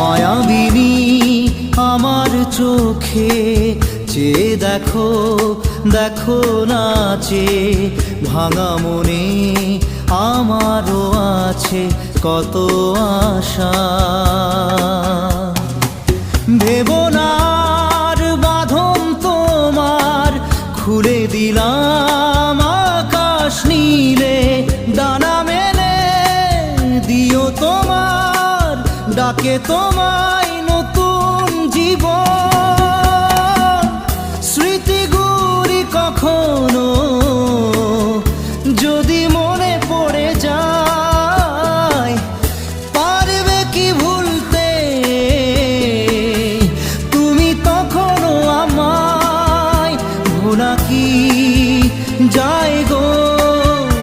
মায়াবিনী আমার চোখে চেয়ে দেখো, দেখো নাচে ভাঙা মনে আমারও আছে কত আশা। ভেবনার বাঁধন তোমার খুলে দিলাম আকাশ নীলে, ডানা মেলে দিও তোমার ডাকে তোমায় নতুন জীবন। স্মৃতিগুলি কখনো যদি